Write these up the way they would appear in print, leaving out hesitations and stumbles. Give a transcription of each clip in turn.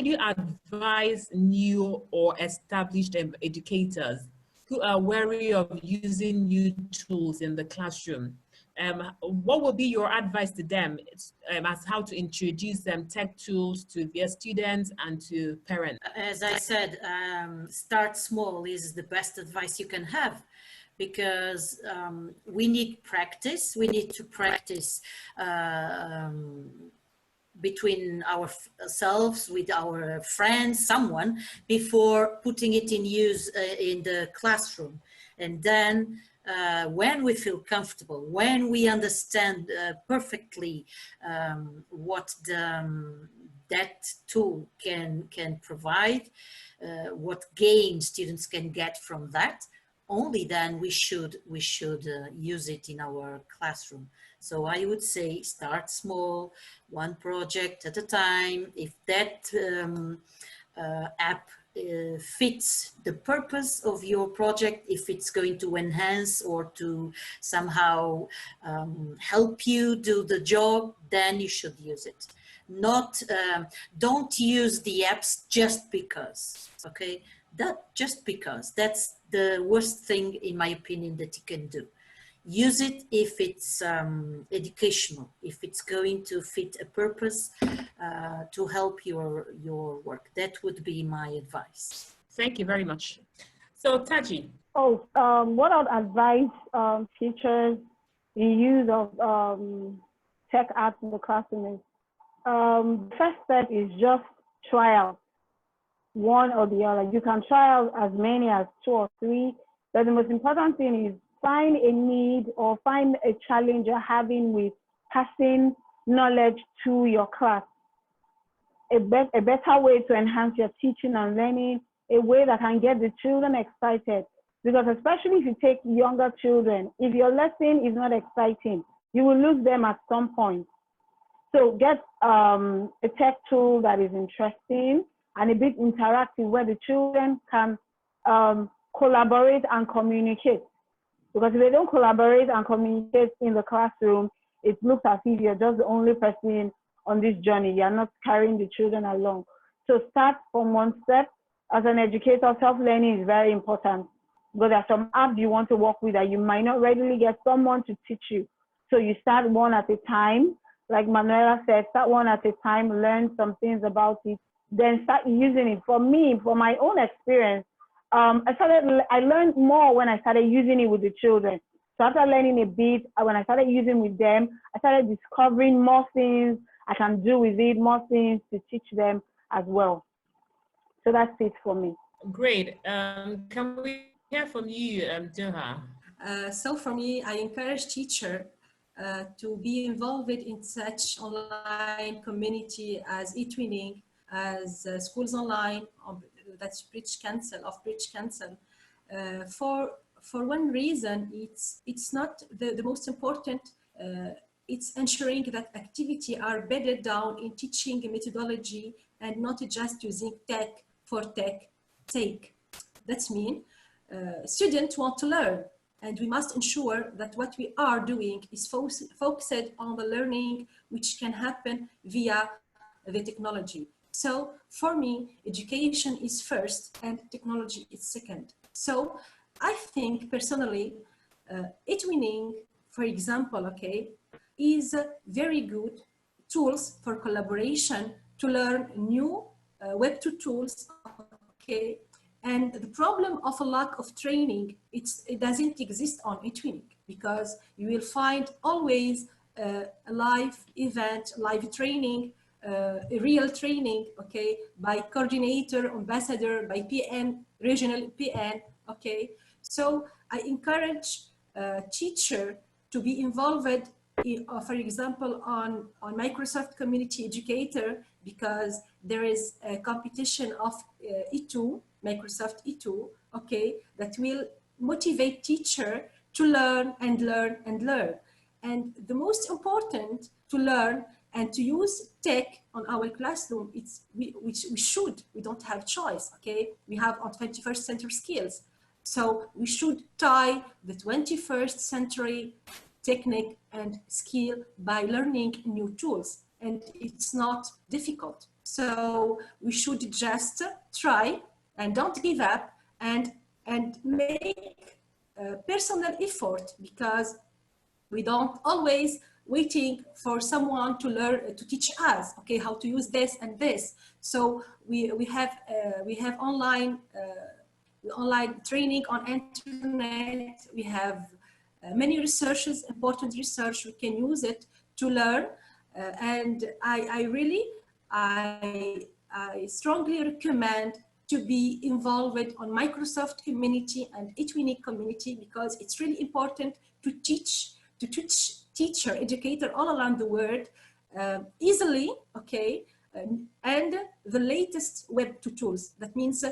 you advise new or established educators who are wary of using new tools in the classroom? What would be your advice to them as how to introduce tech tools to their students and to parents? As I said, start small is the best advice you can have, because we need practice. We need to practice between ourselves, with our friends, someone, before putting it in use in the classroom. And then when we feel comfortable, when we understand perfectly what that tool can provide, what gain students can get from that, only then we should use it in our classroom. So I would say start small, one project at a time. If that app fits the purpose of your project, if it's going to enhance or to somehow help you do the job, then you should use it. Not, don't use the apps just because, okay? That just because, that's the worst thing in my opinion that you can do. Use it if it's educational, if it's going to fit a purpose to help your work. That would be my advice. Thank you very much. So Taji. Oh, what I'd advise teachers in use of tech apps in the classroom is, the first step is just trial, one or the other. You can trial as many as 2 or 3, but the most important thing is find a need or find a challenge you're having with passing knowledge to your class. A better way to enhance your teaching and learning, a way that can get the children excited. Because especially if you take younger children, if your lesson is not exciting, you will lose them at some point. So get a tech tool that is interesting and a bit interactive, where the children can collaborate and communicate. Because if they don't collaborate and communicate in the classroom, it looks as if you're just the only person on this journey. You're not carrying the children along. So start from one step. As an educator, self-learning is very important. Because there are some apps you want to work with that you might not readily get someone to teach you. So you start one at a time. Like Manuela said, start one at a time, learn some things about it, then start using it. For me, for my own experience, I learned more when I started using it with the children. So after learning a bit, when I started using with them, I started discovering more things I can do with it, more things to teach them as well. So that's it for me. Great. Can we hear from you, Doha? So for me, I encourage teachers to be involved in such online community as eTwinning, as Schools Online, that's Bridge Council, for one reason. It's not the most important. It's ensuring that activity are bedded down in teaching methodology and not just using tech for tech's sake. That means students want to learn, and we must ensure that what we are doing is focused on the learning which can happen via the technology. So for me, education is first and technology is second. So I think personally, eTwinning, for example, okay, is very good tools for collaboration to learn new Web2 tools, okay. And the problem of a lack of training, it doesn't exist on eTwinning, because you will find always a live event, live training, a real training, okay, by coordinator, ambassador, by PN, regional PN, okay. So I encourage teacher to be involved in, for example, on Microsoft Community Educator, because there is a competition of E2, Microsoft E2, okay, that will motivate teacher to learn and learn and learn. And the most important, to learn and to use tech on our classroom, which we should, we don't have choice, okay? We have our 21st century skills. So we should tie the 21st century technique and skill by learning new tools. And it's not difficult. So we should just try and don't give up, and make personal effort, because we don't always waiting for someone to learn, to teach us, okay, how to use this and this. So we have online training on internet. We have many researches, important research. We can use it to learn, and I strongly recommend to be involved on Microsoft community and eTwinning community, because it's really important to teach teacher, educator all around the world easily, okay, and the latest web tools. That means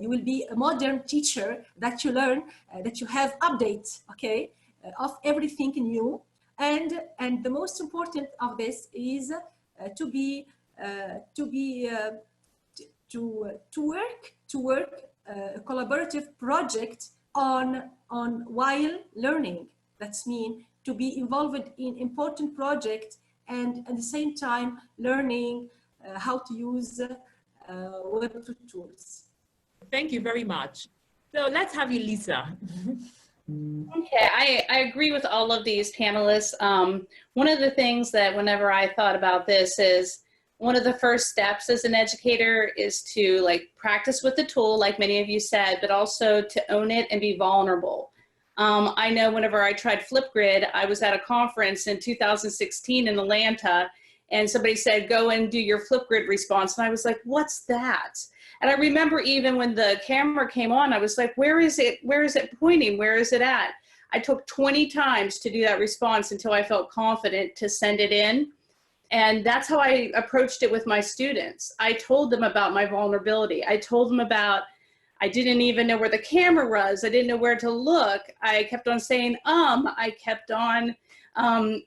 you will be a modern teacher, that you learn, that you have updates, okay, of everything new. And the most important of this is to work a collaborative project on while learning. That's mean to be involved in important projects, and at the same time learning how to use web tools. Thank you very much. So let's have you, Lisa. Okay, I agree with all of these panelists. One of the things that whenever I thought about this is, one of the first steps as an educator is to practice with the tool, like many of you said, but also to own it and be vulnerable. I know whenever I tried Flipgrid, I was at a conference in 2016 in Atlanta, and somebody said, go and do your Flipgrid response. And I was like, what's that? And I remember even when the camera came on, I was like, where is it? Where is it pointing? Where is it at? I took 20 times to do that response until I felt confident to send it in. And that's how I approached it with my students. I told them about my vulnerability. I told them about, I didn't even know where the camera was. I didn't know where to look. I kept on saying, I kept on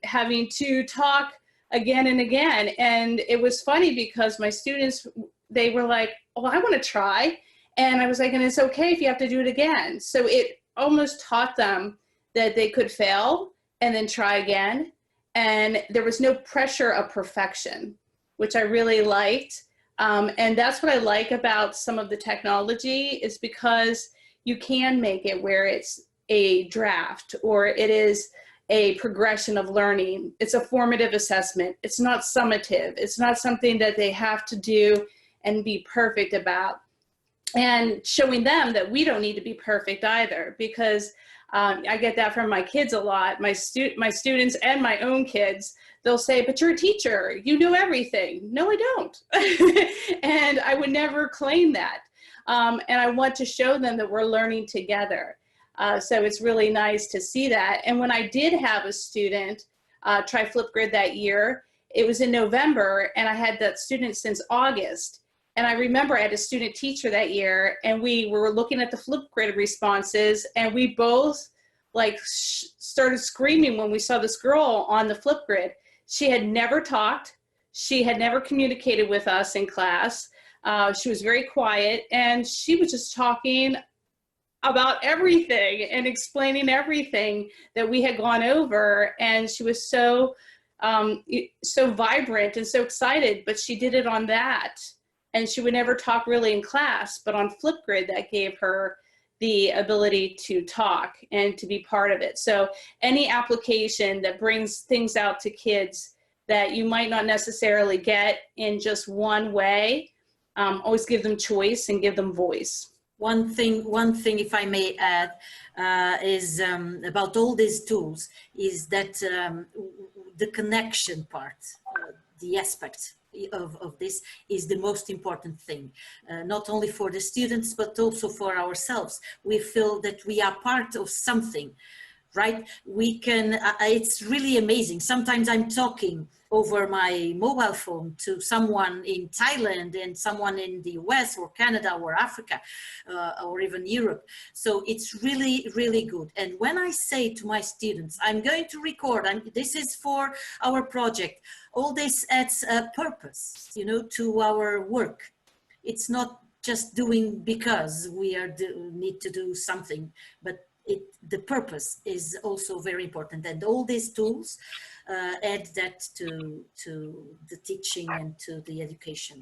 having to talk again and again. And it was funny because my students, they were like, oh, I want to try. And I was like, and it's okay if you have to do it again. So it almost taught them that they could fail and then try again. And there was no pressure of perfection, which I really liked. And that's what I like about some of the technology, is because you can make it where it's a draft or it is a progression of learning. It's a formative assessment. It's not summative. It's not something that they have to do and be perfect about. And showing them that we don't need to be perfect either, because I get that from my kids a lot, my students and my own kids. They'll say, but you're a teacher, you know everything. No, I don't. And I would never claim that. And I want to show them that we're learning together. So it's really nice to see that. And when I did have a student try Flipgrid that year, it was in November, and I had that student since August. And I remember I had a student teacher that year, and we were looking at the Flipgrid responses, and we both started screaming when we saw this girl on the Flipgrid. She had never talked. She had never communicated with us in class. She was very quiet, and she was just talking about everything and explaining everything that we had gone over. And she was so vibrant and so excited, but she did it on that. And she would never talk really in class, but on Flipgrid, that gave her the ability to talk and to be part of it. So any application that brings things out to kids that you might not necessarily get in just one way, always give them choice and give them voice. One thing, if I may add, is about all these tools, is that the connection part, the aspect of this is the most important thing, not only for the students, but also for ourselves. We feel that we are part of something, right? We can, it's really amazing. Sometimes I'm talking over my mobile phone to someone in Thailand and someone in the US or Canada or Africa or even Europe. So it's really, really good. And when I say to my students, I'm going to record, this is for our project, all this adds a purpose, you know, to our work. It's not just doing because we need to do something, but the purpose is also very important, and all these tools add that to the teaching and to the education.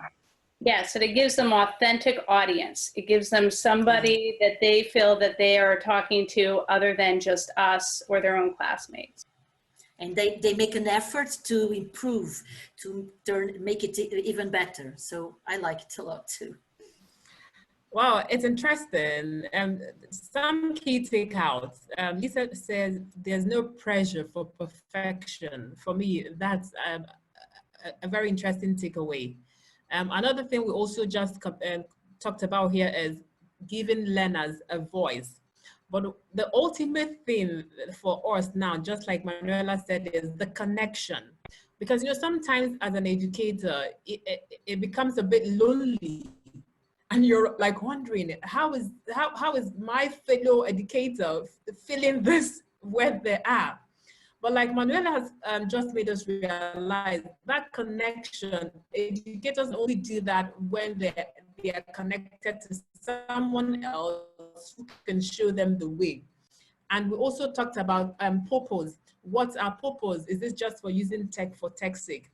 Yes, and it gives them authentic audience. It gives them somebody that they feel that they are talking to other than just us or their own classmates. And they make an effort to improve, to make it even better. So I like it a lot too. Wow, it's interesting. Some key takeouts. Lisa says there's no pressure for perfection. For me, that's a very interesting takeaway. Another thing we also just talked about here is giving learners a voice. But the ultimate thing for us now, just like Manuela said, is the connection. Because, you know, sometimes as an educator, it becomes a bit lonely. And you're like wondering, how is my fellow educator feeling this where they are? But like Manuela has just made us realize that connection, educators only do that when they are connected to someone else who can show them the way. And we also talked about purpose. What's our purpose? Is this just for using tech for tech's sake?